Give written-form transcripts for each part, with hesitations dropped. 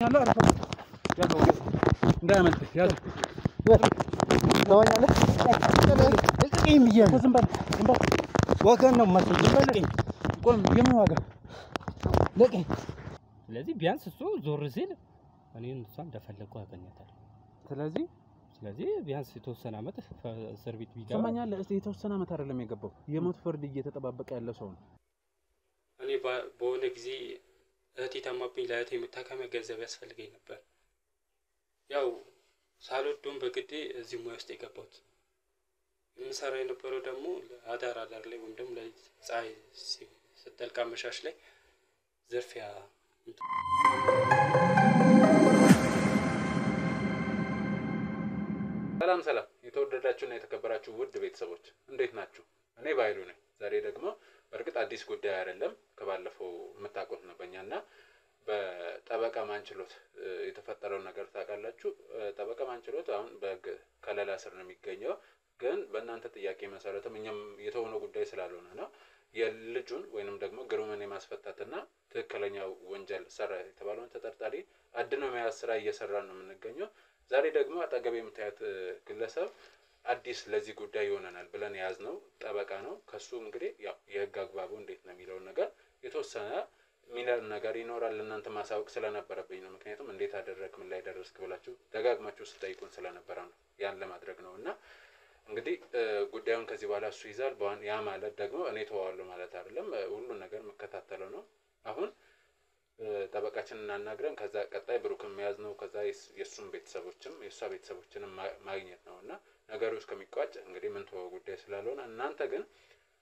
يلا يلا دائما يلا تواኛለ እልጥቂም ይያል ዝምባል ወገን ነው ማለት ቆም የምዋጋ ለቀኝ ስለዚህ ቢያንስ እሱ ዞር ሲል እኔን እሷ እንደፈለኩ አገኛታለሁ ስለዚህ ቢያንስ የተወሰነ አመት እስር ቤት ቢገባ ሰማኛለ እስቲ የተወሰነ አመት አይደለም የገባው የሞት ፍርድ እየተጠባበቀ ያለ ሰው ነው እኔ በሆነ ጊዜ እህቴ ታማብኝ ለእህቴ የምታከሚያ ገንዘብ ያስፈልገኝ ነበር ያው ሳልወዶም በግዴ እዚህ ሙያ ውስጥ የገባሁት የምሰራ የነበረው ደግሞ አዳር ላይ ወይም ደግሞ ለፀሐይ ስትጠልቅ አመሻሽ ላይ ዝርፊያ ሰላም የተወደዳችሁና የተከበራችሁ ውድ ቤተሰቦች እንዴት ናችሁ? እኔ ባይሉ ነኝ። ዛሬ ደግሞ በርግጥ አዲስ ጉዳይ አይደለም ከባለፈው መታቆት ነው በእኛና በጠበቃ ማንችሎት የተፈጠረው ነገር ታውቃላችሁ። ጠበቃ ማንችሎት አሁን በከለላ ስር ነው የሚገኘው ግን በእናንተ ጥያቄ መሰረትም እኛም የተሆነው ጉዳይ ስላልሆነ ነው የልጁን ወይንም ደግሞ ግሩምን የማስፈታትና ትክክለኛው ወንጀል ሰራ የተባለውን ተጠርጣሪ አድነው መያዝ ስራ እየሰራን ነው የምንገኘው። ዛሬ ደግሞ አጠገብ የምታያት ግለሰብ አዲስ ለዚህ ጉዳይ ይሆነናል ብለን ያዝነው ጠበቃ ነው። ከሱ እንግዲህ ያው የህግ አግባቡ እንዴት ነው የሚለው ነገር የተወሰነ ሚላል ነገር ይኖራል እናንተ ማሳወቅ ስለነበረብኝ ነው። ምክንያቱም እንዴት አደረክ ምን ላይ ደረስክ ብላችሁ ደጋግማችሁ ስትጠይቁን ስለነበረ ነው ያን ለማድረግ ነውና እንግዲህ ጉዳዩን ከዚህ በኋላ እሱ ይዛል በአን ያ ማለት ደግሞ እኔ ተዋዋለሁ ማለት አይደለም ሁሉ ነገር መከታተለው ነው። አሁን ጠበቃችንን እናናግረን ከዛ ቀጣይ ብሩክን መያዝ ነው ከዛ የሱም ቤተሰቦችም የሷ ቤተሰቦችንም ማግኘት ነውና ነገሩ እስከሚቋጭ እንግዲህ ምን ተወው ጉዳይ ስላልሆነ እናንተ ግን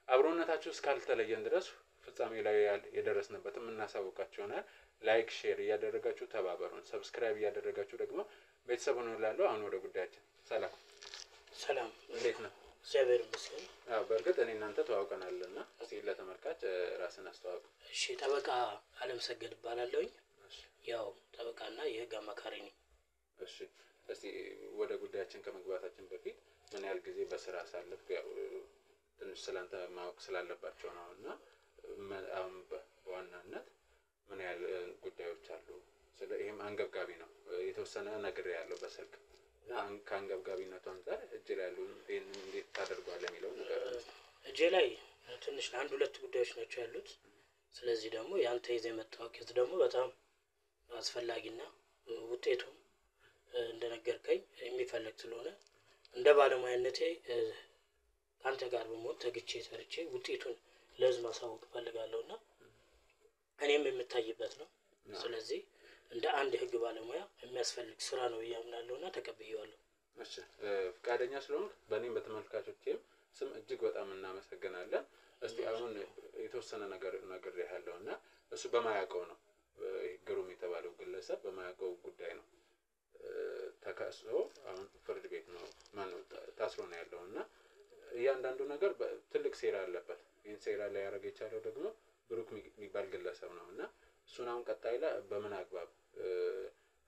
አብሮነታችሁ እስካልተለየን ድረስ ፍጻሜ ላይ የደረስንበትም እናሳውቃችሁ ይሆናል። ላይክ ሼር እያደረጋችሁ ተባበሩን ሰብስክራይብ እያደረጋችሁ ደግሞ ቤተሰቡን ሁላለው አሁን ወደ ጉዳያችን ሰላም እንዴት ነው? እግዚአብሔር ይመስገን። በርግጥ እኔ እናንተ ተዋውቀናልና እስቲ ለተመልካች ራስን አስተዋውቁ። እሺ ጠበቃ አለምሰገድ ይባላልኝ ያው ጠበቃና የህግ አማካሪ ነኝ። እሺ እስቲ ወደ ጉዳያችን ከመግባታችን በፊት ምን ያህል ጊዜ በስራ አሳለፍክ? ያው ትንሽ ስላንተ ማወቅ ስላለባቸው ነውና አሁን በዋናነት ምን ያህል ጉዳዮች አሉ? ስለ ይሄም አንገብጋቢ ነው የተወሰነ ነገር ያለው በስልክ ከአንገብጋቢነቱ አንፃር እጅ ላይ ያሉ እንዴት ታደርጓለህ የሚለው ነገር እጄ ላይ ትንሽ አንድ ሁለት ጉዳዮች ናቸው ያሉት። ስለዚህ ደግሞ ያንተ ይዘህ የመጣው ኬዝ ደግሞ በጣም አስፈላጊና ውጤቱ እንደነገርከኝ የሚፈልግ ስለሆነ እንደ ባለሙያነቴ ካንተ ጋር በመሆን ተግቼ ሰርቼ ውጤቱን ለህዝብ ማሳወቅ ፈልጋለሁና እኔም የምታይበት ነው። ስለዚህ እንደ አንድ ህግ ባለሙያ የሚያስፈልግ ስራ ነው ያምናለውና ተቀበየዋለሁ። እሺ ፍቃደኛ ስለሆንክ በእኔም በተመልካቾቼም ስም እጅግ በጣም እናመሰግናለን። እስቲ አሁን የተወሰነ ነገር ያለውና እሱ በማያውቀው ነው ግሩም የተባለው ግለሰብ በማያውቀው ጉዳይ ነው ተከሶ አሁን ፍርድ ቤት ነው ማነው ታስሮ ነው ያለውና እያንዳንዱ ነገር ትልቅ ሴራ አለበት። ይሄን ሴራ ላይ ያረገ የቻለው ደግሞ ብሩክ የሚባል ግለሰብ ነውና እሱን አሁን ቀጣይ ላይ በምን አግባብ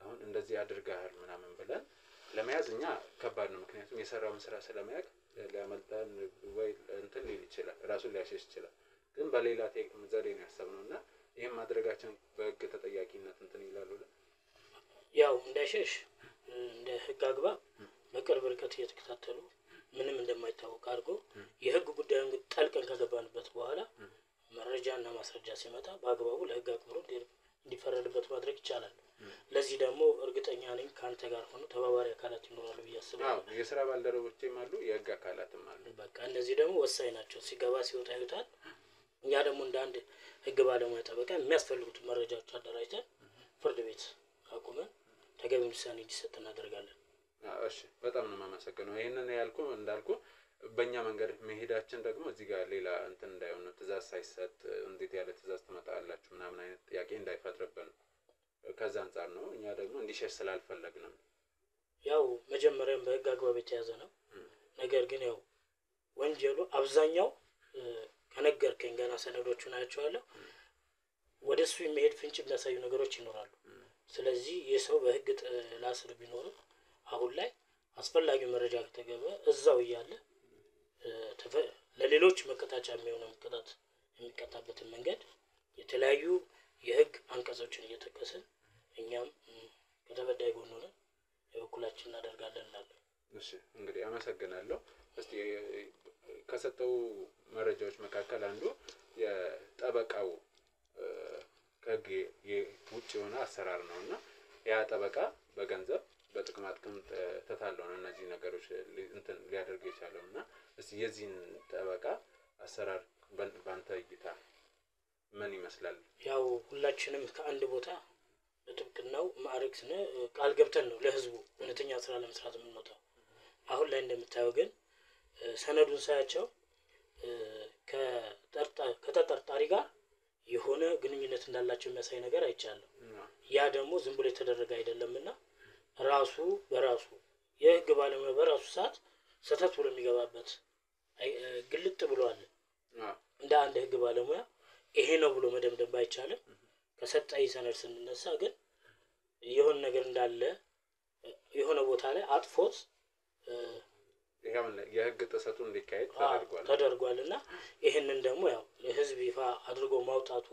አሁን እንደዚህ አድርጋል ምናምን ብለን ለመያዝ እኛ ከባድ ነው። ምክንያቱም የሰራውን ስራ ስለማያውቅ ለማመልጠን ወይ እንትን ሊል ይችላል ራሱን ሊያሸሽ ይችላል። ግን በሌላ ቴክኒክ ዘዴ ነው ያሰብነውና ይሄን ማድረጋችን በህግ ተጠያቂነት እንትን ይላሉ። ያው እንዳይሸሽ እንደ ህግ አግባብ በቅርብ ርቀት እየተከታተሉ ምንም እንደማይታወቅ አድርጎ የህግ ጉዳዩን ጠልቀን ከገባንበት በኋላ መረጃና ማስረጃ ሲመጣ በአግባቡ ለህግ አክብሮ እንዲፈረድበት ማድረግ ይቻላል። ለዚህ ደግሞ እርግጠኛ ነኝ ካንተ ጋር ሆኖ ተባባሪ አካላት ይኖራሉ ብያስባለሁ። የሥራ ባልደረቦቼም አሉ የህግ አካላትም አሉ። በቃ እነዚህ ደግሞ ወሳኝ ናቸው። ሲገባ ሲወጣ ይሉታል። እኛ ደግሞ እንደ አንድ ህግ ባለሙያ ጠበቃ የሚያስፈልጉት መረጃዎች አደራጅተን ፍርድ ቤት አቁመን ተገቢውን ውሳኔ እንዲሰጥ እናደርጋለን። እሺ በጣም ነው የማመሰግነው። ይሄንን እንዳልኩ በእኛ መንገድ መሄዳችን ደግሞ እዚህ ጋር ሌላ እንትን እንዳይሆን ነው ትእዛዝ ሳይሰጥ እንዴት ያለ ትእዛዝ ትመጣላችሁ ምናምን አይነት ጥያቄ እንዳይፈጥርብን ከዛ አንፃር ነው። እኛ ደግሞ እንዲሸሽ ስላልፈለግን ያው መጀመሪያም በህግ አግባብ የተያዘ ነው። ነገር ግን ያው ወንጀሉ አብዛኛው ከነገርከኝ ገና ሰነዶቹን አያቸዋለሁ ወደሱ የሚሄድ ፍንጭ የሚያሳዩ ነገሮች ይኖራሉ። ስለዚህ የሰው በህግ ጥላ ስር ቢኖር አሁን ላይ አስፈላጊ መረጃ ከተገበ እዛው ይያለ ለሌሎች መቀጣጫ የሚሆነው መቀጣት የሚቀጣበትን መንገድ የተለያዩ የህግ አንቀጾችን እየተከሰን እኛም ከተበዳይ ጎን ሆነን የበኩላችን እናደርጋለን እንላለን። እሺ እንግዲህ አመሰግናለሁ። እስቲ ከሰጠው መረጃዎች መካከል አንዱ የጠበቃው ከህግ ውጭ የሆነ አሰራር ነውና ያ ጠበቃ በገንዘብ በጥቅማ ጥቅም ተታለው ነው እነዚህ ነገሮች እንትን ሊያደርግ የቻለውና እስቲ የዚህን ጠበቃ አሰራር ባንተ እይታ ምን ይመስላል? ያው ሁላችንም ከአንድ ቦታ በጥብቅናው ማዕረግ ስነ ቃል ገብተን ነው ለህዝቡ እውነተኛ ስራ ለመስራት የምንወጣው። አሁን ላይ እንደምታየው ግን ሰነዱን ሳያቸው ከተጠርጣሪ ጋር የሆነ ግንኙነት እንዳላቸው የሚያሳይ ነገር አይቻለሁ። ያ ደግሞ ዝም ብሎ የተደረገ አይደለምና ራሱ በራሱ የህግ ባለሙያ በራሱ ሰዓት ሰተት ብሎ የሚገባበት ግልጥ ብሏል። እንደ አንድ ህግ ባለሙያ ይሄ ነው ብሎ መደምደም ባይቻልም ከሰጣይ ሰነድ ስንነሳ ግን የሆነ ነገር እንዳለ የሆነ ቦታ ላይ አጥፎት የህግ ጥሰቱ እንዲካሄድ ተደርጓልና ይሄንን ደግሞ ያው ለህዝብ ይፋ አድርጎ ማውጣቱ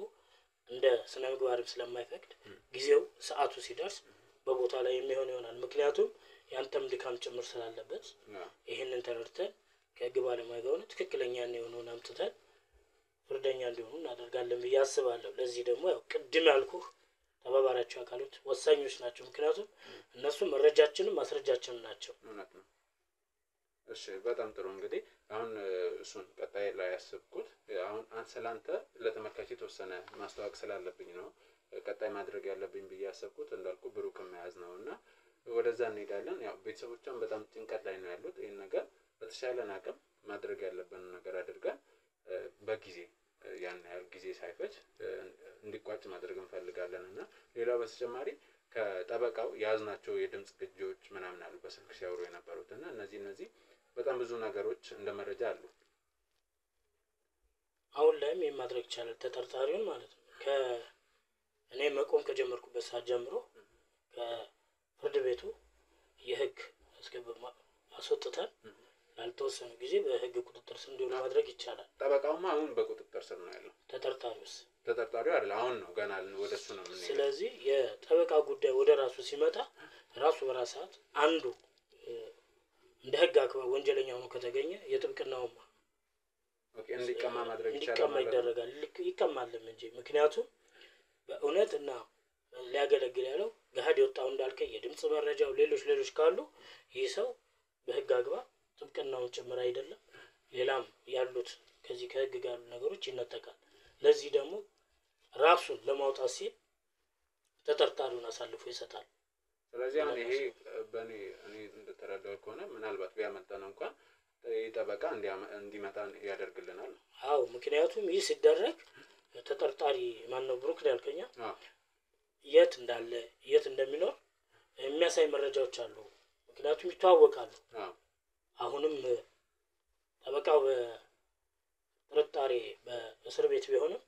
እንደ ስነ ምግባርም ስለማይፈቅድ ጊዜው ሰዓቱ ሲደርስ በቦታ ላይ የሚሆን ይሆናል። ምክንያቱም ያንተም ድካም ጭምር ስላለበት ይሄንን ተረድተን ከህግ ባለሙያ ጋር ሆነ ትክክለኛ የሆነውን አምጥተን ፍርደኛ እንዲሆኑ እናደርጋለን ብዬ አስባለሁ። ለዚህ ደግሞ ያው ቅድም ያልኩህ ተባባሪያቸው አካሎች ወሳኞች ናቸው። ምክንያቱም እነሱ መረጃችንም ማስረጃችንም ናቸው። እሺ በጣም ጥሩ። እንግዲህ አሁን እሱን ቀጣይ ላይ ያስብኩት አሁን አንሰላንተ ለተመልካች የተወሰነ ማስተዋወቅ ስላለብኝ ነው ቀጣይ ማድረግ ያለብኝ ብዬ ያሰብኩት እንዳልኩ ብሩክ መያዝ ነውና ወደዛ እንሄዳለን። ያው ቤተሰቦቿን በጣም ጭንቀት ላይ ነው ያሉት። ይሄን ነገር በተሻለን አቅም ማድረግ ያለብን ነገር አድርገን በጊዜ ያን ያህል ጊዜ ሳይፈጅ እንዲቋጭ ማድረግ እንፈልጋለንና ሌላው በተጨማሪ ከጠበቃው ያዝናቸው የድምጽ ቅጂዎች ምናምን አሉ በስልክ ሲያወሩ የነበሩትና እነዚህ በጣም ብዙ ነገሮች እንደመረጃ አሉ። አሁን ላይም የማድረግ ይቻላል ተጠርጣሪውን ማለት ነው። እኔ መቆም ከጀመርኩበት ሰዓት ጀምሮ ከፍርድ ቤቱ የህግ አስወጥተን ላልተወሰነ ጊዜ በህግ ቁጥጥር ስር እንዲውል ማድረግ ይቻላል። ጠበቃውማ አሁን በቁጥጥር ስር ነው ያለው። ተጠርጣሪው አይደል አሁን ነው ገና ወደሱ ነው የምንሄደው። ስለዚህ የጠበቃ ጉዳይ ወደ ራሱ ሲመጣ ራሱ በራሳት አንዱ እንደ ህግ አክባሪ ወንጀለኛ ሆኖ ከተገኘ የጥብቅናው እንዲቀማ ማድረግ ይቻላል። ይቀማልም እንጂ ምክንያቱም በእውነትና ሊያገለግል ያለው ገሃድ የወጣው እንዳልከኝ የድምጽ መረጃው ሌሎች ካሉ ይህ ሰው በህግ አግባብ ጥብቅናውን ጭምር አይደለም ሌላም ያሉት ከዚህ ከህግ ጋር ነገሮች ይነጠቃል። ለዚህ ደግሞ ራሱን ለማውጣት ሲል ተጠርጣሪውን አሳልፎ ይሰጣል። ስለዚህ አሁን ይሄ በእኔ እንደተረዳው ከሆነ ምናልባት ቢያመልጠን እንኳን ጠበቃ እንዲመጣ ያደርግልናል። አዎ ምክንያቱም ይህ ሲደረግ ተጠርጣሪ ማን ነው ብሩክ ያልከኛ የት እንዳለ የት እንደሚኖር የሚያሳይ መረጃዎች አሉ። ምክንያቱም ይተዋወቃሉ። አሁንም ጠበቃው በጥርጣሬ በእስር ቤት ቢሆንም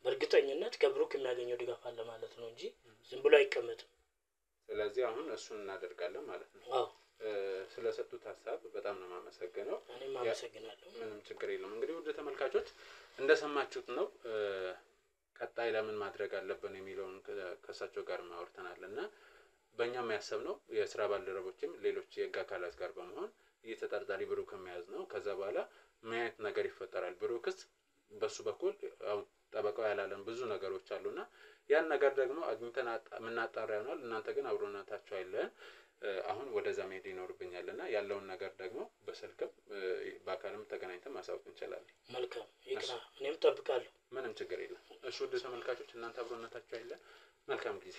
በእርግጠኝነት ከብሩክ የሚያገኘው ድጋፍ አለ ማለት ነው እንጂ ዝም ብሎ አይቀመጥም። ስለዚህ አሁን እሱን እናደርጋለን ማለት ነው። አዎ ስለሰጡት ሀሳብ በጣም ነው የማመሰግነው። እኔም አመሰግናለሁ። ምንም ችግር የለም። እንግዲህ ውድ ተመልካቾች እንደሰማችሁት ነው ቀጣይ ለምን ማድረግ አለብን የሚለውን ከሳቸው ጋር ማወርተናልና በእኛም ያሰብነው የስራ ባልደረቦችም ሌሎች የህግ አካላት ጋር በመሆን የተጠርጣሪ ብሩክ መያዝ ነው። ከዛ በኋላ ማየት ነገር ይፈጠራል። ብሩክስ በሱ በኩል ጠበቃው ያላለን ብዙ ነገሮች አሉና ያን ነገር ደግሞ አግኝተን ምናጣራ ይሆናል። እናንተ ግን አብሮነታችሁ አይለን። አሁን ወደዛ መሄድ ይኖርብኛልና ያለውን ነገር ደግሞ በስልክም በአካልም ተገናኝተን ማሳወቅ እንችላለን። መልካም ይቅና እኔም እጠብቃለሁ። ምንም ችግር የለም። እሺ ውድ ተመልካቾች እናንተ አብሮነታችሁ አይለን። መልካም ጊዜ።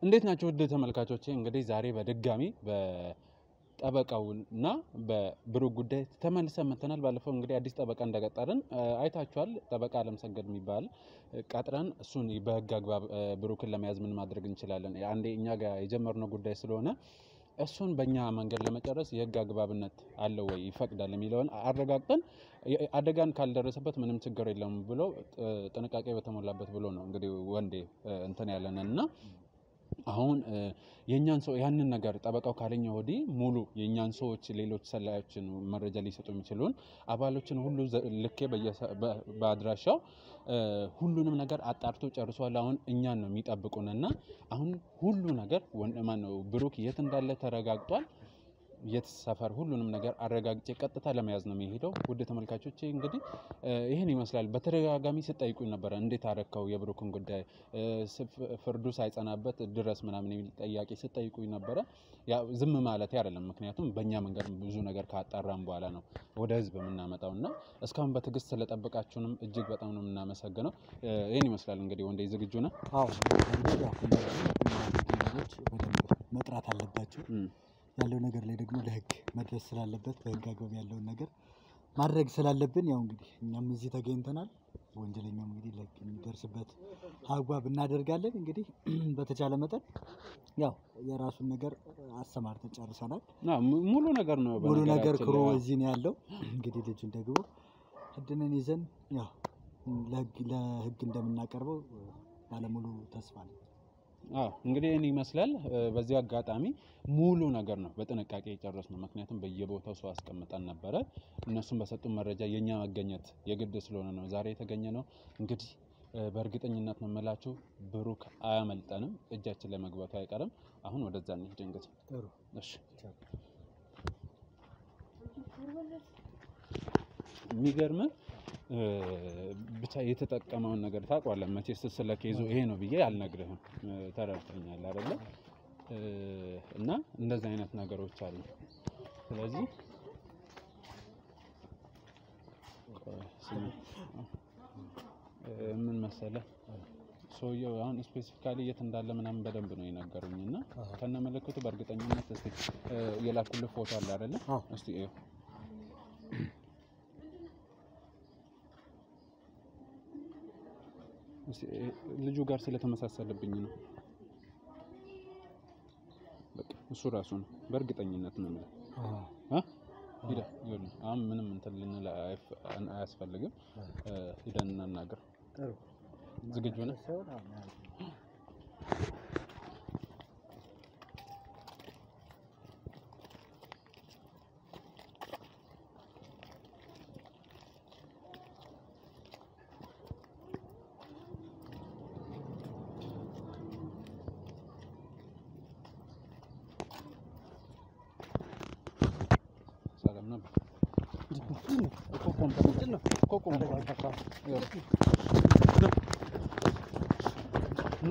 እንዴት ናችሁ ውድ ተመልካቾቼ? እንግዲህ ዛሬ በድጋሚ በጠበቃውና በብሩክ ጉዳይ ተመልሰን መተናል። ባለፈው እንግዲህ አዲስ ጠበቃ እንደቀጠርን አይታችኋል። ጠበቃ አለምሰገድ የሚባል ቀጥረን እሱን በህግ አግባብ ብሩክን ለመያዝ ምን ማድረግ እንችላለን አንዴ እኛ ጋር የጀመርነው ጉዳይ ስለሆነ እሱን በእኛ መንገድ ለመጨረስ የህግ አግባብነት አለው ወይ ይፈቅዳል የሚለውን አረጋግጠን አደጋን ካልደረሰበት ምንም ችግር የለም ብሎ ጥንቃቄ በተሞላበት ብሎ ነው እንግዲህ ወንዴ እንትን ያለንና አሁን የኛን ሰው ያንን ነገር ጠበቃው ካለኛ ወዲህ ሙሉ የኛን ሰዎች ሌሎች ሰላዮችን መረጃ ሊሰጡ የሚችሉን አባሎችን ሁሉ ልኬ በአድራሻው ሁሉንም ነገር አጣርቶ ጨርሷል። አሁን እኛን ነው የሚጠብቁንና አሁን ሁሉ ነገር ማን ነው ብሩክ የት እንዳለ ተረጋግጧል። የት ሰፈር ሁሉንም ነገር አረጋግጬ ቀጥታ ለመያዝ ነው የሚሄደው። ውድ ተመልካቾቼ እንግዲህ ይሄን ይመስላል። በተደጋጋሚ ስጠይቁኝ ነበር እንዴት አረከው የብሩክን ጉዳይ ፍርዱ ሳይጸናበት ድረስ ምናምን የሚል ጥያቄ ስጠይቁኝ ነበር። ያው ዝም ማለት አይደለም፣ ምክንያቱም በእኛ መንገድ ብዙ ነገር ካጣራን በኋላ ነው ወደ ህዝብ የምናመጣውና እስካሁን በትዕግስት ስለጠበቃችሁንም እጅግ በጣም ነው የምናመሰግነው። ይሄን ይመስላል እንግዲህ ወንዴ ዝግጁ ነህ? አዎ መጥራት አለባቸው። ያለው ነገር ላይ ደግሞ ለህግ መድረስ ስላለበት በህግ አግባብ ያለውን ነገር ማድረግ ስላለብን ያው እንግዲህ እኛም እዚህ ተገኝተናል። ወንጀለኛው እንግዲህ ለህግ የሚደርስበት አግባብ እናደርጋለን። እንግዲህ በተቻለ መጠን ያው የራሱን ነገር አሰማርተን ጨርሰናል። ሙሉ ነገር ነው ሙሉ ነገር ክሮ እዚህ ነው ያለው። እንግዲህ ልጁን ደግሞ አድነን ይዘን ያው ለህግ እንደምናቀርበው ባለሙሉ ተስፋ ነው። እንግዲህ እኔ ይመስላል በዚህ አጋጣሚ ሙሉ ነገር ነው በጥንቃቄ የጨረስነው። ምክንያቱም በየቦታው ሰው አስቀምጠን ነበረ። እነሱም በሰጡን መረጃ የኛ መገኘት የግድ ስለሆነ ነው ዛሬ የተገኘነው። እንግዲህ በእርግጠኝነት መመላችሁ ብሩክ አያመልጠንም፣ እጃችን ላይ መግባቱ አይቀርም። አሁን ወደዛ እንሂድ እንግዲህ። እሺ የሚገርም ብቻ የተጠቀመውን ነገር ታውቃለህ መቼስ ስለ ኬዙ ይሄ ነው ብዬ አልነግርህም። ተረድተኛል አይደለ? እና እንደዚህ አይነት ነገሮች አሉ። ስለዚህ ምን መሰለህ ሰውየው አሁን ስፔሲፊካሊ የት እንዳለ ምናምን በደንብ ነው የነገሩኝና ከነ ምልክቱ በእርግጠኝነት እስቲ የላኩልህ ፎቶ አለ አይደለ? እስቲ ልጁ ጋር ስለተመሳሰለብኝ ነው። በቃ እሱ ራሱ ነው በእርግጠኝነት ነው ማለት ሂዳ ይሁን። አሁን ምንም እንትን ልንል አያስፈልግም። ሂደን እናናገር። ዝግጁ ነህ?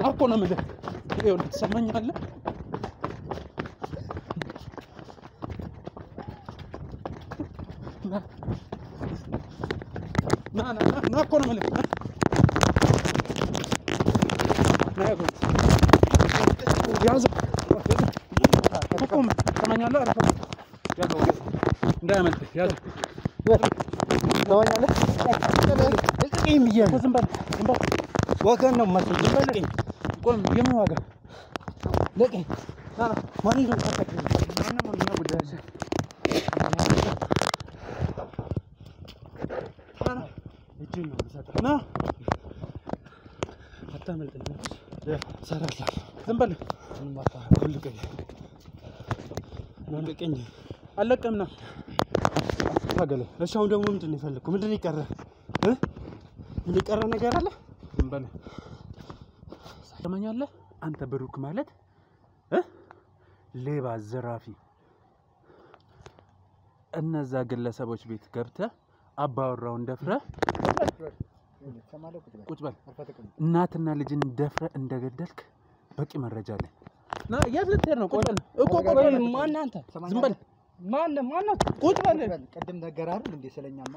ናኮ ነው የምልህ። ይኸውልህ ትሰማኛለህ? ናኮ ነው የምልህ። ያዝ ቁም። ትሰማኛለህ? እንዳያመልጥህ ያዝ። ትሰማኛለህ? ልቀቀኝ ብያለሁ። ዝም በል ዝም በል። ወገን ነው የማትይኝ። ዝም በል ልቀቀኝ። ቆም የምን ዋጋ ልቀቀኝ። ማን ነው ተከተለኝ? ማንም ነው ጉዳይ እጅን ነው የምሰጠው። ና አታመልጥም። ሰራላ ዝም በል። ምንም አታመልጥም። ልቀቀኝ ልቀቀኝ። አለቀም ና ታገለ። እሺ አሁን ደግሞ ምንድን ነው የፈለግከው? ምንድን ነው የቀረህ? ምን የቀረ ነገር አለ? ዝም በል። ትሰማኛለህ? አንተ ብሩክ ማለት ሌባ፣ ዘራፊ እነዛ ግለሰቦች ቤት ገብተህ አባወራውን ደፍረህ ቁጭ በል እናትና ልጅን ደፍረህ እንደገደልክ በቂ መረጃ አለ። ና የት ልትሄድ ነው? ቁጭ በል እኮ ቆይ። ማን አንተ? ዝም በል። ማን ቁጭ በል። ቅድም ነገር አይደል እንዴ ስለኛማ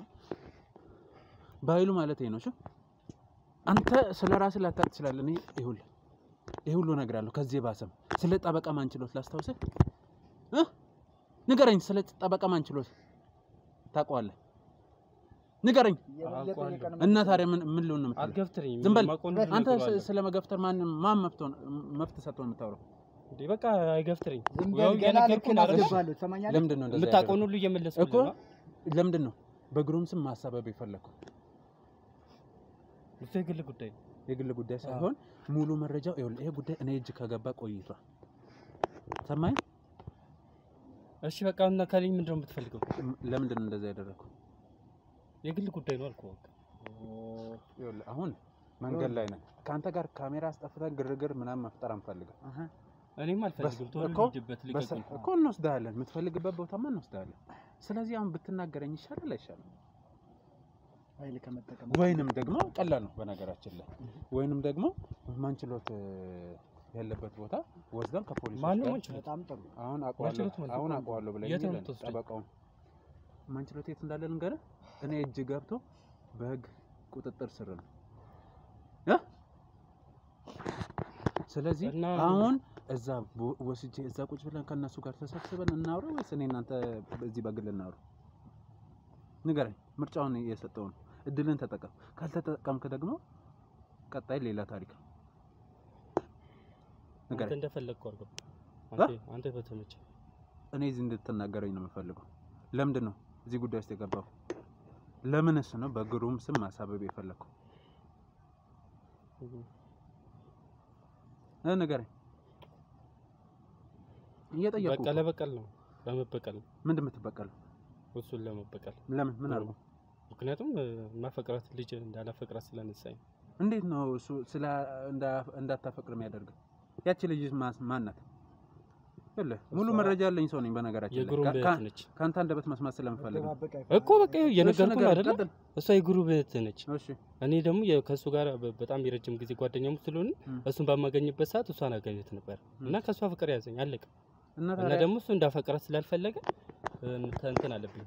ባይሉ ማለት ነው። እሺ አንተ ስለራስህ ላታውቅ ትችላለህ። እኔ ይሄ ሁሉ እነግርሃለሁ። ከዚህ ባሰም ስለ ጠበቃ ማን ችሎት ላስታውስህ? ንገረኝ። ስለ ጠበቃ ማን ችሎት ታውቀዋለህ? ንገረኝ። እና ታዲያ ምን ልሆን ነው የምትለው? አትገፍትረኝ። ዝም በል አንተ። ስለ መገፍተር ማን መብት ሰጥቶ የምታወራው? እንዴ በቃ አይገፍትረኝ። ያው የነገርኩህን አስገባለሁ። ትሰማኛለህ? ለምንድን ነው እንደዛ የምታውቀውን ሁሉ እየመለስኩ እኮ? ለምንድን ነው በግሩም ስም ማሳበብ የፈለከው? እሱ የግል ጉዳይ ሳይሆን ሙሉ መረጃው ይሄ ጉዳይ እኔ እጅ ከገባ ቆይቷል። ሰማኝ። እሺ በቃ እና ካለኝ ምንድነው የምትፈልገው? ለምንድን ነው እንደዛ ያደረኩት? የግል ጉዳይ ነው አልኩህ። በቃ ይኸውልህ አሁን መንገድ ላይ ነን። ካንተ ጋር ካሜራ አስጠፍተን ግርግር ምናምን መፍጠር አንፈልግም። እኔም አልፈልግም። ቶሎ ልጅበት ልቀቀኝ እኮ እንወስዳለን። የምትፈልግበት ቦታማ እንወስዳለን። ስለዚህ አሁን ብትናገረኝ ይሻላል አይሻልም? ኃይል ከመጠቀም ወይንም ደግሞ ቀላል ነው በነገራችን ላይ ወይንም ደግሞ ማንችሎት ያለበት ቦታ ወስደን ከፖሊስ ጋር በጣም ጥሩ አሁን አቋዋለሁ ብለኝ ጠበቃውን ማንችሎት የት እንዳለ ልንገርህ። እኔ እጅ ገብቶ በህግ ቁጥጥር ስር ነው። ስለዚህ አሁን እዛ ወስጄ እዛ ቁጭ ብለን ከነሱ ጋር ተሰብስበን እናውራ ወይስ እኔ እናንተ በዚህ በግል እናውራ? ንገረኝ። ምርጫውን እየሰጠው ነው። እድልን ተጠቀም። ካልተጠቀምክ ደግሞ ቀጣይ ሌላ ታሪክ ነው። ንገረኝ። አንተ እንደፈለግከው አድርገው። አንተ በተመቸህ እኔ እዚህ እንድትናገረኝ ነው የምፈልገው። ለምንድን ነው እዚህ ጉዳይ ውስጥ የገባው? ለምንስ ነው በግሩም ስም ማሳበብ የፈለከው? ንገረኝ። እየጠየቁ በቀል ነው። ለመበቀል ነው። ምንድን የምትበቀለው? እሱን ለመበቀል። ለምን? ምን አድርጎ? ምክንያቱም ማፈቅራት ልጅ እንዳላፈቅራት ስለነሳኝ። እንዴት ነው እሱ እንዳታፈቅር የሚያደርገው? ያቺ ልጅ ማን ናት? ሙሉ መረጃ ያለኝ ሰው ነኝ በነገራችን ላይ። ካንተ አንደበት መስማት ስለምፈልግ እኮ በቃ የነገርኩህ አይደል? እሷ የጉሩብ እህት ነች። እኔ ደግሞ ከሱ ጋር በጣም የረጅም ጊዜ ጓደኛም ስለሆነ እሱን ባማገኝበት ሰዓት እሷን አገኘት ነበር እና ከሷ ፍቅር ያዘኝ አለቀ። እና ደግሞ እሱ እንዳፈቅራት ስላልፈለገ እንትን አለብኝ፣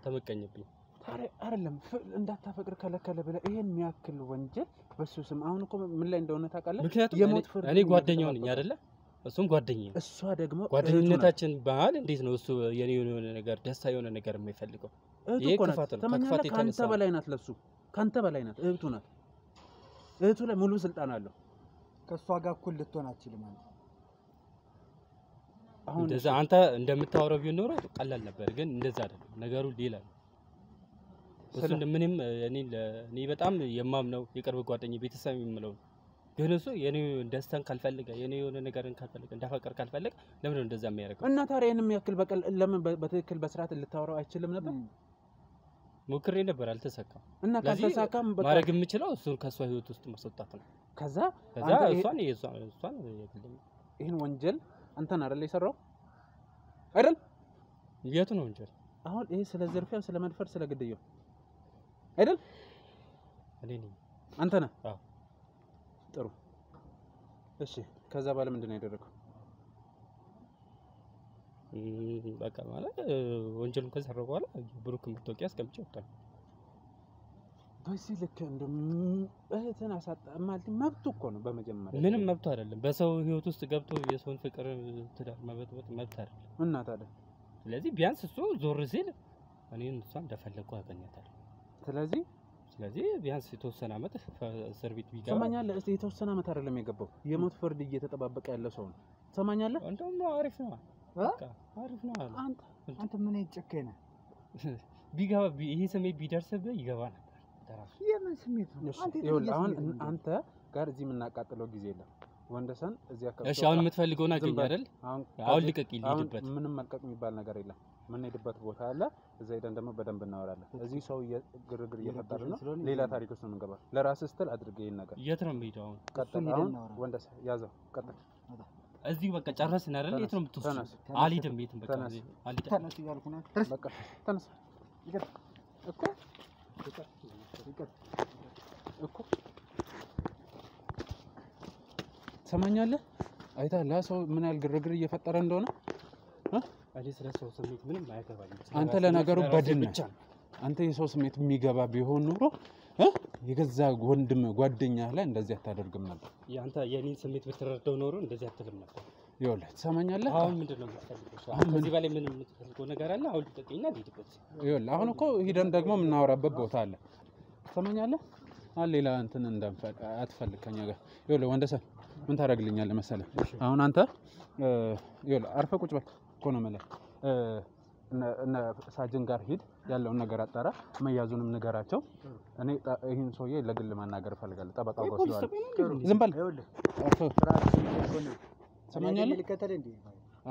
ተመቀኝብኝ። ታዲያ አይደለም እንዳታፈቅር ከለከለ ብለህ ይሄን የሚያክል ወንጀል በሱ ስም አሁን እኮ ምን ላይ እንደሆነ ታውቃለህ? የሞት ፍርድ እኔ ጓደኛው ነኝ አይደለ? እሱም ጓደኛዬ። እሷ ደግሞ ጓደኝነታችን ባህል እንዴት ነው? እሱ የኔ የሆነ ነገር ደስታ የሆነ ነገር የማይፈልገው ይሄ ክፋት ነው። ከክፋት ካንተ በላይ ናት፣ ለሱ ካንተ በላይ ናት። እህቱ ናት። እህቱ ላይ ሙሉ ስልጣን አለው። ከሷ ጋር እኩል ልትሆን አትችልም ማለት አሁን እንደዛ አንተ እንደምታወራው ቢሆን ኖሮ ቀላል ነበር፣ ግን እንደዛ አይደለም ነገሩ። ሌላ ነው እሱ ምንም እኔ በጣም የማምነው የቅርብ ጓደኛዬ ቤተሰብ የምለው ግን እሱ የኔ ደስታን ካልፈልገ የኔ የሆነ ነገርን ካልፈልገ እንዳፈቀር ካልፈልገ ለምን ነው እንደዛ የሚያደርገው? እና ታዲያ የኔም ያክል በቀል ለምን በትክክል በስርዓት ልታወራው አይችልም ነበር? ሞክሬ ነበር፣ አልተሳካም። እና ካልተሳካም ማድረግ የምችለው እሱን ከሷ ህይወት ውስጥ ማስወጣት ነው። ከዛ እሷን ይሄን ወንጀል አንተን አይደል የሰራው አይደል? የቱ ነው ወንጀል? አሁን ይሄ ስለ ዝርፊያው፣ ስለ መድፈር፣ ስለ ግድያው አይደል? እኔ ነኝ። አንተ ነህ? አዎ። ጥሩ። እሺ፣ ከዛ በኋላ ምንድን ነው ያደረገው? በቃ ማለት ወንጀሉን ከሰራው በኋላ ብሩክ መታወቂያ አስቀምጬ ወጣሁ። በዚህ ልክ እህትን አሳጣ ማለት መብቱ እኮ ነው። በመጀመሪያ ምንም መብቱ አይደለም። በሰው ህይወት ውስጥ ገብቶ የሰውን ፍቅር ትዳር መበጥበጥ መብት አይደለም። እና ታዲያ ስለዚህ ቢያንስ እሱ ዞር ሲል እኔን እሷን እንደፈለኩ አገኛታለሁ። ስለዚህ ቢያንስ የተወሰነ አመት እስር ቤት ቢገባ ሰማኛለህ። እስቲ የተወሰነ አመት አይደለም የገባው፣ የሞት ፍርድ እየተጠባበቀ ያለ ሰው ነው። ሰማኛለህ? እንደውም አሪፍ ነው። በቃ አሪፍ ነው አለ። አንተ ምን ጨከነ ቢገባ ይሄ ስሜት ቢደርስብህ ይገባ ነበር። የምን ስሜት ነው? አሁን አንተ ጋር እዚህ የምናቃጥለው ጊዜ የለም። ወንደሰን እዚህ አካባቢ እሺ፣ አሁን የምትፈልገውን አገኝ አይደል? አሁን ልቀቅ ይልሂድበት። ምንም መልቀቅ የሚባል ነገር የለም። የምንሄድበት ቦታ አለ። እዛ ሄደን ደግሞ በደንብ እናወራለን። እዚህ ሰው ግርግር እየፈጠረ ነው። ሌላ ታሪክ ውስጥ ነው የምንገባው። ለራስህ ስትል አድርገህ ይሄን ነገር የት ነው የምሄደው? አሁን ቀጥል። አሁን ወንደሰን ያዘው፣ ቀጥል። እዚህ በቃ ጨረስን አይደል? የት ነው የምትወስደው? አልሄድም። የትም በቃ አልሄድም። ተነስ እያልኩ ነው። በቃ ተነስ እኮ ትሰማኛለህ? አይተሃል ሰው ምን ያህል ግርግር እየፈጠረ እንደሆነ። እኔ ስለ ሰው ስሜት ምንም አያገባኝም። አንተ ለነገሩ በድን ነህ። አንተ የሰው ስሜት የሚገባ ቢሆን ኑሮ የገዛ ወንድም ጓደኛህ ላይ እንደዚህ አታደርግም ነበር። ያንተ የኔን ስሜት ብትረዳው ኖሮ እንደዚህ አትልም ነበር። ይኸውልህ ትሰማኛለህ? አሁን ምንድነው የምትፈልገው? ከዚህ በላይ ምን የምትፈልገው ነገር አለ? አሁን ልጠቅኝና ልሂድበት። ይኸውልህ አሁን እኮ ሂደን ደግሞ የምናወራበት ቦታ አለ። ትሰማኛለህ? ሌላ እንትን አትፈልግ ከኛ ጋር። ይኸውልህ ወንደሰን ምን ታደርግልኛለህ መሰለህ? አሁን አንተ ይኸውልህ አርፈህ ቁጭ በል እኮ ነው የምልህ። እነ ሳጅን ጋር ሂድ ያለውን ነገር አጣራ መያዙንም ንገራቸው እኔ ይሄን ሰውዬ ለግል ማናገር ፈልጋለሁ ጠበቃው ወስደዋል ዝም በል ሰማኛለህ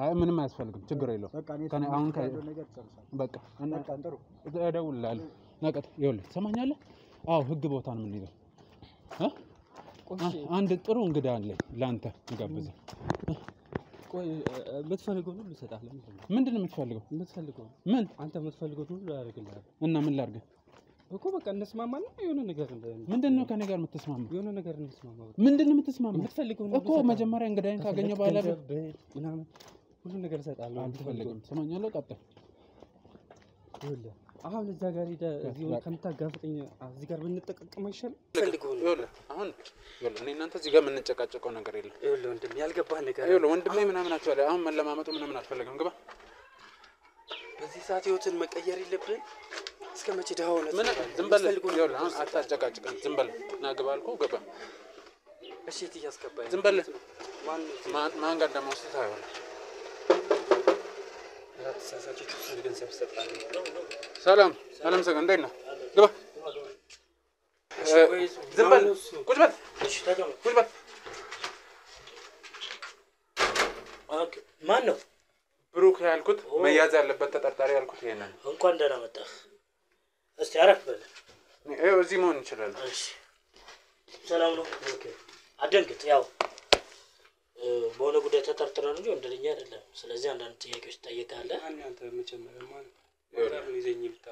አይ ምንም አያስፈልግም ችግር የለው ከኔ አሁን በቃ እናንተሩ እደውልልሃለሁ ነቀጥ ይኸውልህ ሰማኛለህ አዎ ህግ ቦታ ነው የምንሄደው አንድ ጥሩ እንግዳ አለኝ ላንተ እንጋብዘ ቆይ የምትፈልገው ሁሉ እሰጥሃለሁ ምንድነው የምትፈልገው ምን አንተ የምትፈልገው ሁሉ ያደርግልሃል እና ምን ላድርግ እኮ በቃ እንስማማና የሆነ ነገር ምንድነው ከኔ ጋር የምትስማማው የሆነ ነገር እንስማማው ምንድነው የምትስማማው የምትፈልገው እኮ መጀመሪያ እንግዳዬን ካገኘ በኋላ ምናምን ሁሉ ነገር እሰጥሃለሁ አልፈልግም ሰማኛለህ ቀጥል ይኸውልህ አሁን እዛ ጋር እዚህ ከምታጋፍጠኝ እዚህ ጋር ብንጠቀቀም አይሻልም ይኸውልህ አሁን ይኸውልህ እኔ እናንተ እዚህ ጋር የምንጨቃጨቀው ነገር የለም ይኸውልህ ወንድም ያልገባህ ነገር ይኸውልህ ወንድሜ ምናምን አትበል አሁን መለማመጡ ምንም አልፈልግም ግባ በዚህ ሰዓት ህይወትን መቀየር የለብህም እስከ መቼ ደሃ ሆነ ምን ዝም በል ይኸውልህ አሁን አታጨቃጭቀን ዝም በል ና ግባ አልኩህ ገባ እሺ እያስገባኝ ዝም በል ማን ጋር እንደማውስት አይሆንም ተሳሳችሁ ትስል ገንዘብ ሰጣለሁ ሰላም ሰገን እንዴት ነህ ግባ ዝም በል ቁጭ በል እሺ ተቀመጥ ቁጭ በል ኦኬ ማን ነው ብሩክ ያልኩት መያዝ ያለበት ተጠርጣሪ ያልኩት ይሄንን እንኳን ደህና መጣህ እስቲ አረፍ በል ይኸው እዚህ መሆን ይችላል እሺ ሰላም ነው ኦኬ አደንግጥ ያው በሆነ ጉዳይ ተጠርጥረን እንጂ እንደኛ አይደለም ስለዚህ አንዳንድ ጥያቄዎች ትጠይቃለህ አንተ መጀመሪያ ማለት ወጣም ይዘኝ ይብታ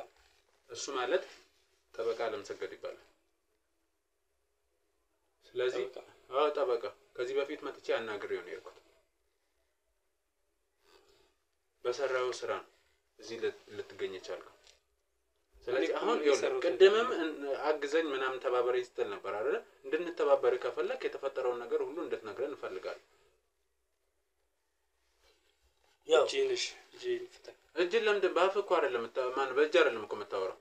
እሱ ማለት ጠበቃ ለምሰገድ ይባላል ስለዚህ ጠበቃ ከዚህ በፊት መጥቼ አናግሬው ነው ያልኩት በሰራው ስራ ነው እዚህ ልትገኝ ይቻላል ስለዚህ አሁን ይኸውልህ ቅድምም አግዘኝ ምናምን ተባበረኝ ስትል ነበር አይደል እንድንተባበር ከፈለክ የተፈጠረውን ነገር ሁሉ እንድትነግረን እንፈልጋለን ያው ጂንሽ ጂን ፍታ እጅን ለምንድን ባፍ እኮ አይደለም ማን በእጅ አይደለም እኮ የምታወራው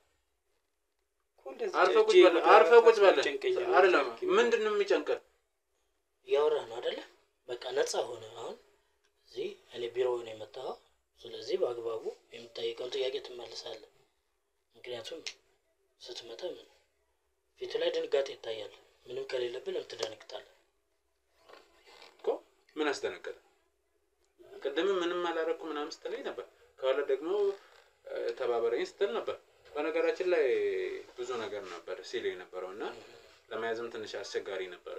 አርፈ ቁጭ በል አይደለም ምንድነው የሚጨንቀህ ያወራህ ነው አይደለ በቃ ነፃ ሆነ አሁን እዚህ እኔ ቢሮ ነው የመጣው ስለዚህ በአግባቡ የምትጠይቀውን ጥያቄ ትመልሳለህ ምክንያቱም ስትመጣ ምን ፊት ላይ ድንጋጤ ይታያል ምንም ከሌለብህ ለምን ትደነግጣለህ እኮ ምን አስደነገጠ ቅድም ምንም አላረኩ ምናምን ስትለኝ ነበር ካለ ደግሞ ተባበረኝ ስትል ነበር በነገራችን ላይ ብዙ ነገር ነበር ሲል የነበረውና ለማያዝም ትንሽ አስቸጋሪ ነበር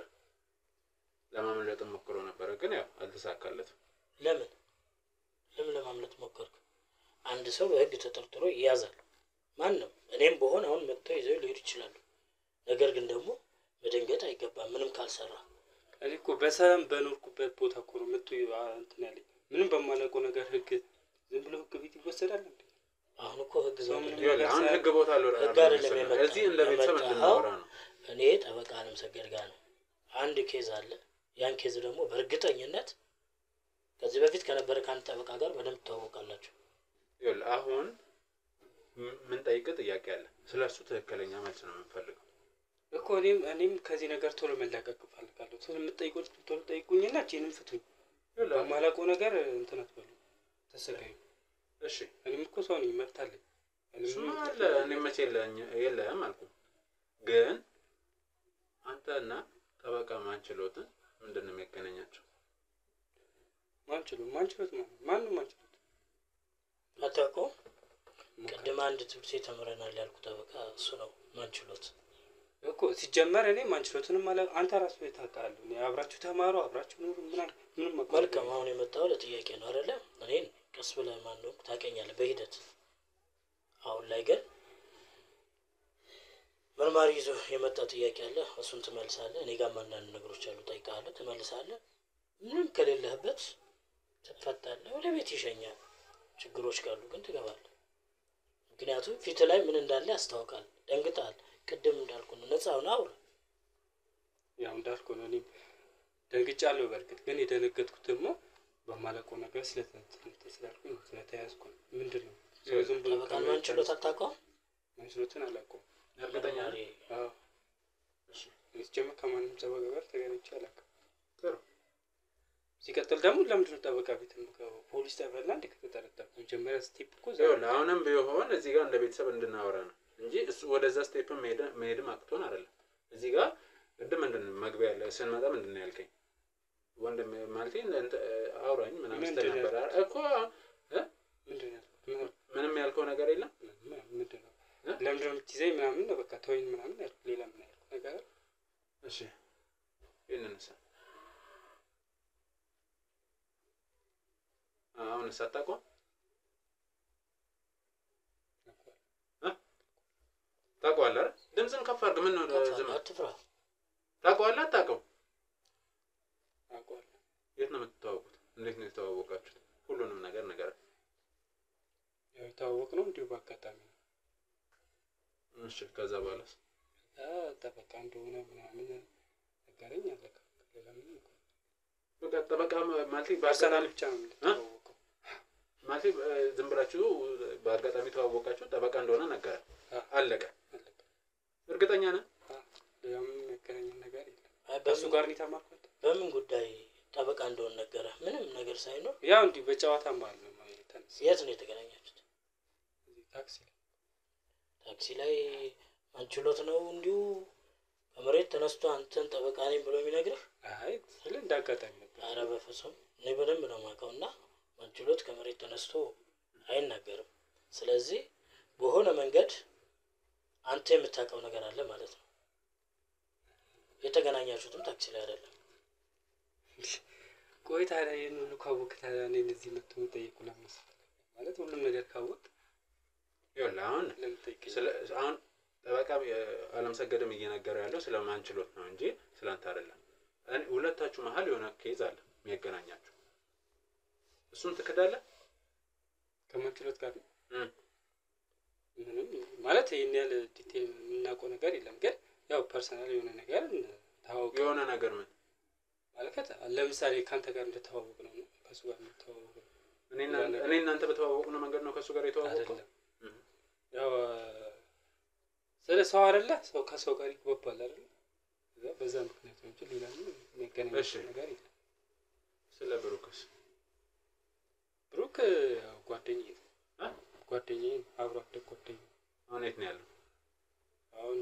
ለማምለጥ ሞክሮ ነበር ግን ያው አልተሳካለትም ለምን ለማምለጥ ሞከርክ አንድ ሰው በህግ ተጠርጥሮ ይያዛል ማንንም እኔም በሆነ አሁን መጥተው ይዘው ሊሄዱ ይችላሉ ነገር ግን ደግሞ መደንገጥ አይገባም ምንም ካልሰራ እኔ እኮ በሰላም በኖርኩበት ቦታ እኮ ነው መጥቶ እንትን ያለኝ ምንም በማላውቀው ነገር ህግ ዝም ብሎ ህግ ቤት ይወሰዳል እንዴ አሁን እኮ ህግ ዘመን አሁን ህግ ቦታ አልወራም እዚህ እንደ ቤተሰብ እንድናወራ ነው እኔ ጠበቃ ለምሰገድ ጋር ነው አንድ ኬዝ አለ ያን ኬዝ ደግሞ በእርግጠኝነት ከዚህ በፊት ከነበረ ካንተ ጠበቃ ጋር በደንብ ተዋወቃላችሁ ይኸውልህ አሁን ምን ጠይቅ ጥያቄ አለ ስለሱ ትክክለኛ መልስ ነው የምንፈልገው እኮ እኔም ከዚህ ነገር ቶሎ መላቀቅ ፈልጋለሁ ቶሎ የምትጠይቁት ቶሎ ጠይቁኝና እኔንም ፍቱኝ በማላውቀው ነገር እንትን አትበሉ ተሰቃዩ እሺ እኔም እኮ ሰው ነኝ መብት አለኝ እሱማ አለ እኔ መቼ የለህም አልኩህ ግን አንተና ጠበቃ ማንችሎት ምንድነው የሚያገናኛቸው ማንችሎት ማንም ማንችሎት አታውቀው ቅድም አንድ ትምህርት ቤት ተምረናል ያልኩት ጠበቃ እሱ ነው ማንችሎት እኮ ሲጀመር እኔ ማንችሎትንም ማለት አንተ ራስህ ታውቃለህ እኔ አብራችሁ ተማሩ አብራችሁ ኑሩ ምንም መልካም አሁን የመጣው ለጥያቄ ነው አይደለ እኔን ቀስ ብለህ ማን ነው ታውቀኛለህ በሂደት አሁን ላይ ግን መርማሪ ይዞ የመጣ ጥያቄ አለ እሱን ትመልሳለህ እኔ ጋር ማንናን ነገሮች አሉ ጠይቃለህ ትመልሳለህ ምንም ከሌለህበት ትፈታለህ ወደ ቤት ይሸኛል ችግሮች ካሉ ግን ትገባለህ ምክንያቱም ፊት ላይ ምን እንዳለ ያስታውቃል ደንግጣል ቅድም እንዳልኩ ነው ነፃ ሆነ አውራ ያው እንዳልኩ ነው እኔ ደንግጫለሁ በርግጥ ግን የደነገጥኩት ደግሞ በማላውቀው ነገር ስለተያዝኩኝ ስለተያዝኩ ምንድነው ዝም ብሎ ማንችሎት አታውቀውም ማንችሎትን አላውቀውም እርግጠኛ ነኝ አዎ እሺ እስጀመ ከማንም ጠበቃ ጋር ተገናኝቼ አላውቅም ጥሩ ሲቀጥል ደግሞ ለምንድን ነው ጠበቃ ቤት የምገባው? ፖሊስ ጣቢያ ላይ ከተጠረጠርኩ መጀመሪያ ስቴፕ እኮ ይኸውልህ አሁንም ቢሆን እዚህ ጋር እንደ ቤተሰብ እንድናወራ ነው እንጂ እሱ ወደዛ ስቴፕ መሄድም አቅቶን አይደለም። እዚህ ጋር ቅድም ምንድን ነው መግቢያ ያለ ስንመጣ ምንድን ነው ያልከኝ? ወንድም ማለቴ አውራኝ ምናምን ስትል ነበር እኮ ምንም ያልከው ነገር የለም። ምንድን ነው ለምንድን ነው የምትይዘኝ ምናምን ነው በቃ ተወኝ ምናምን ያልኩት። ሌላ ምን ያልኩት ነገር? እሺ ይሄንን አሁን ሳታውቀው ታውቀዋለህ አይደል? ድምፅን ከፍ አድርግ። ምን ነው ዝም አትፍራ። ታውቀዋለህ አታውቀውም? አውቀዋለሁ። የት ነው የምትተዋወቁት? እንዴት ነው የተዋወቃችሁት? ሁሉንም ነገር ንገረኝ። ያው የተዋወቅነው እንዲሁ በአጋጣሚ ነው። እሺ ከዛ በኋላስ? ጠበቃ እንደሆነ ምናምን ነገረኝ። አለቀ። ሌላ ምንም በቃ ጠበቃ ማለት በአጋጣሚ ብቻ ነው የምትተዋወቀው ማለት ዝም ብላችሁ በአጋጣሚ ተዋወቃችሁ ጠበቃ እንደሆነ ነገረ አለቀ። እርግጠኛ ነህ? ሌላ ምንም ያገናኘን ነገር የለም። በሱ ጋር ነው የተማርኩት። በምን ጉዳይ ጠበቃ እንደሆነ ነገረ? ምንም ነገር ሳይኖር ያው እንዲሁ በጨዋታ ማለት ነው ማለት። የት ነው የተገናኛችሁት? ታክሲ ላይ። ታክሲ ላይ አንችሎት ነው እንዲሁ ከመሬት ተነስቶ አንተን ጠበቃ ነኝ ብሎ የሚነግርህ? አይ ስለ እንዳጋጣሚ ነበር። ኧረ በፍጹም እኔ በደንብ ነው የማውቀውና አንችሎት ከመሬት ተነስቶ አይናገርም። ስለዚህ በሆነ መንገድ አንተ የምታውቀው ነገር አለ ማለት ነው። የተገናኛችሁትም ታክሲ ላይ አይደለም። ቆይ ታዲያ ይሄን ሁሉ ካወቅህ ታዲያ እኔን እዚህ መጥቶ የምጠይቁ ለምን ማለት ሁሉም ነገር ካወቅህ ይኸውልህ አሁን ጠበቃ አለምሰገድም እየነገረ ያለው ስለማንችሎት ነው እንጂ ስላንተ አይደለም። ሁለታችሁ መሀል የሆነ ኬዝ አለ የሚያገናኛችሁ። እሱን ትክዳለህ? ከማንችሎት ጋር ምንም ማለት ይሄን ያህል ዲቴል የምናውቀው ነገር የለም። ግን ያው ፐርሰናል የሆነ ነገር ታውቅ የሆነ ነገር ምን ማለት ለምሳሌ ካንተ ጋር እንደተዋወቅ ነው ከሱ ጋር እንደተዋወቅ ነው። እኔ እናንተ በተዋወቅነው መንገድ ነው ከሱ ጋር የተዋወቀው። ያው ስለ ሰው አይደለ ሰው ከሰው ጋር ይግባባል አይደል? በዛ ምክንያት ነው እንጂ ሌላ ምንም የሚገናኝ ነገር የለም። ስለ ብሩክስ? ብሩክ ጓደኛዬ ነው። ጓደኛዬ አብሮ አደግ ጓደኛዬ። አሁን የት ነው ያለው? አሁን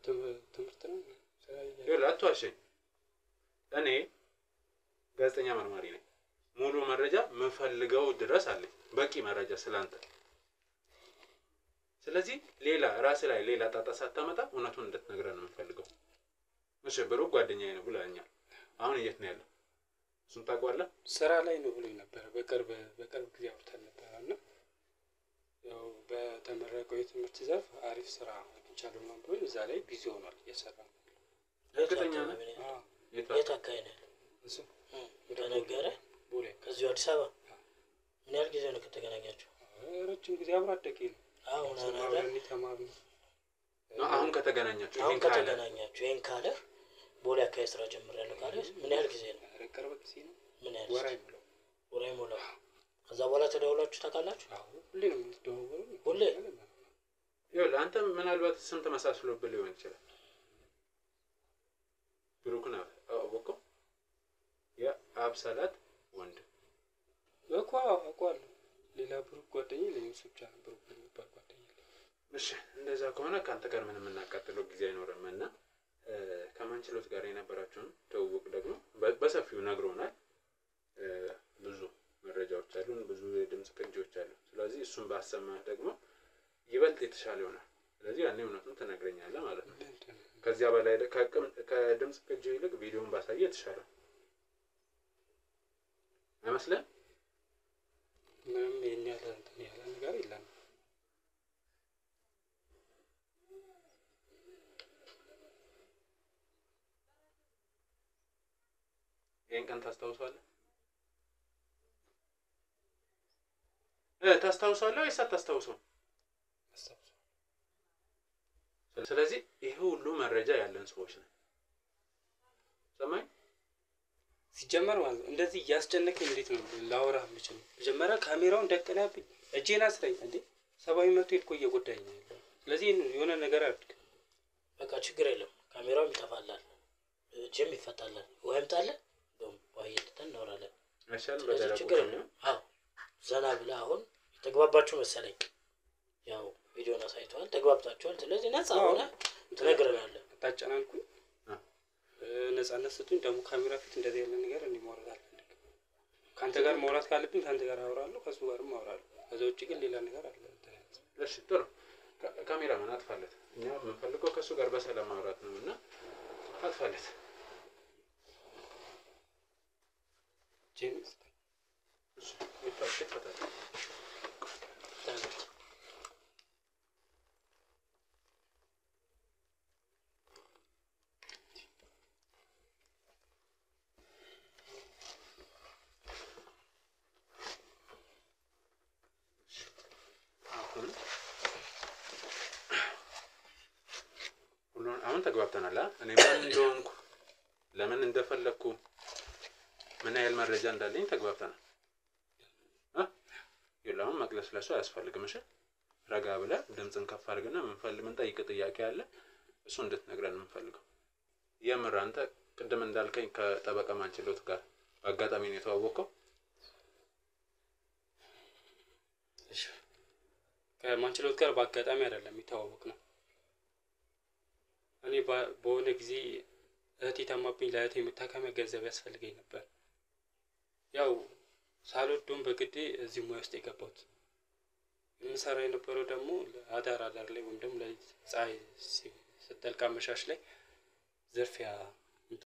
ትምህርት ነው ስራ ይኸውልህ አትዋሸኝ። እኔ ጋዜጠኛ መርማሪ ነኝ። ሙሉ መረጃ የምፈልገው ድረስ አለኝ፣ በቂ መረጃ ስላንተ። ስለዚህ ሌላ ራስ ላይ ሌላ ጣጣ ሳታመጣ እውነቱን እንድትነግረን ነው የምፈልገው። እሺ ብሩክ ጓደኛዬ ነው ብለኸኛል። አሁን የት ነው ያለው? እሱን ታውቀዋለህ? ስራ ላይ ነው ብሎኝ ነበር። በቅርብ ጊዜ አውርተን ነበር እና ያው በተመረቀው የትምህርት ዘርፍ አሪፍ ስራ አግኝቻለሁ ምናምን ብሎኝ እዛ ላይ ቢዚ ሆኗል እየሰራ ነው። እርግጠኛ ነህ? የት አካባቢ ነው ያለው? እሱ ተነገረህ? ቦሌ። ከዚሁ አዲስ አበባ? ምን ያህል ጊዜ ነው ከተገናኛችሁ? ረጅም ጊዜ አብሮ አደጌ ነው። አሁን አሁን ከተገናኛችሁ ይሄን ካለ ቦሌ አካባቢ ስራ ጀምሬያለሁ ካለ ምን ያህል ጊዜ ነው? ቅርብ ጊዜ ነው። ምን ያህል ወር አይሞላው። ወር አይሞላው። ከዛ በኋላ ተደውላችሁ ታውቃላችሁ? አዎ ሁሌ ነው የምትደዋወለው። ሁሌ? ይኸውልህ አንተ ምናልባት ስም ተመሳስሎብህ ሊሆን ይችላል። ብሩክን አወቀው? የአብሰላት ወንድ እኮ አውቀዋለሁ። ሌላ ብሩክ ጓደኛዬ ለእሱ ብቻ ነው ብሩክ የሚባል ጓደኛዬ። እሺ እንደዛ ከሆነ ከአንተ ጋር ምንም የምናቃጥለው ጊዜ አይኖርም እና ከማንችሎት ጋር የነበራችሁን ትውውቅ ደግሞ በሰፊው ነግሮናል። ብዙ መረጃዎች አሉን፣ ብዙ የድምፅ ቅጂዎች አሉ። ስለዚህ እሱን ባሰማህ ደግሞ ይበልጥ የተሻለ ይሆናል። ስለዚህ ያኔ እውነቱን ትነግረኛለህ ማለት ነው። ከዚያ በላይ ከድምፅ ቅጂ ይልቅ ቪዲዮን ባሳየ የተሻለ አይመስልም? ምንም ይሄን ያለ እንትን ያለ ነገር የለም። ይሄን ቀን ታስታውሳለህ? ታስታውሳለህ ወይስ አታስታውሰውም? ስለዚህ ይሄ ሁሉ መረጃ ያለን ሰዎች ነን። ሰማኝ ሲጀመር ማለት ነው እንደዚህ እያስጨነቀኝ እንዴት ነው ላወራህ የምችለው? መጀመሪያ ካሜራውን ደቅነህብኝ እጄን አስረኝ እንዴ! ሰብአዊ መብት እኮ እየጎዳኝ ነው ያለው። ስለዚህ የሆነ ነገር አድርግ። በቃ ችግር የለም። ካሜራው ይጠፋላል፣ እጄም ይፈታላል። ውሃ ይምጣልህ? መተን እናወራለን። አይሻልም? ስለዚህ በደረቁ ችግር ከሆነ የለም። አዎ ዘና ብለህ አሁን የተግባባችሁ መሰለኝ። ያው ቪዲዮን አሳይተዋል፣ ተግባብታችኋል። ስለዚህ ነፃ ሆነ ትነግረናለህ። ታጨናንኩኝ ነፃነት ስጡኝ። ደግሞ ካሜራ ፊት እንደዚህ ያለ ነገር እንዲሞራል አልፈልግም። ካንተ ጋር ማውራት ካለብኝ ካንተ ጋር አወራለሁ፣ ከሱ ጋርም አወራለሁ። ከዛ ውጪ ግን ሌላ ነገር አለ። እሺ ጥሩ። ካሜራማን አጥፋለት። እኛ የምንፈልገው ከሱ ጋር በሰላም ማውራት ነው እና አጥፋለት። ጄምስ እሺ ይፈታል። አሁን ተግባብተናል። እኔ ማን እንደሆንኩ ለምን እንደፈለኩ ምን ያህል መረጃ እንዳለኝ ተግባብተናል። ይላም መቅለስለሱ አያስፈልግም። እሺ ረጋ ብለህ ድምፅን ከፍ አድርገና ምን ጠይቅ ጥያቄ አለ እሱ እንድትነግረን የምንፈልገው። የምር አንተ ቅድም እንዳልከኝ ከጠበቃ ማንችሎት ጋር አጋጣሚ ነው የተዋወቀው? እሺ ከማንችሎት ጋር በአጋጣሚ አይደለም የሚተዋወቅ ነው። እኔ በሆነ ጊዜ እህቴ ታማብኝ ለእህቴ የምታከሚያ ገንዘብ ያስፈልገኝ ነበር። ያው ሳልወደውም በግዴ እዚህ ሙያ ውስጥ የገባሁት። የምሰራ የነበረው ደግሞ አዳር ላይ ወይም ደግሞ ለፀሐይ ስትጠልቅ አመሻሽ ላይ ዝርፊያ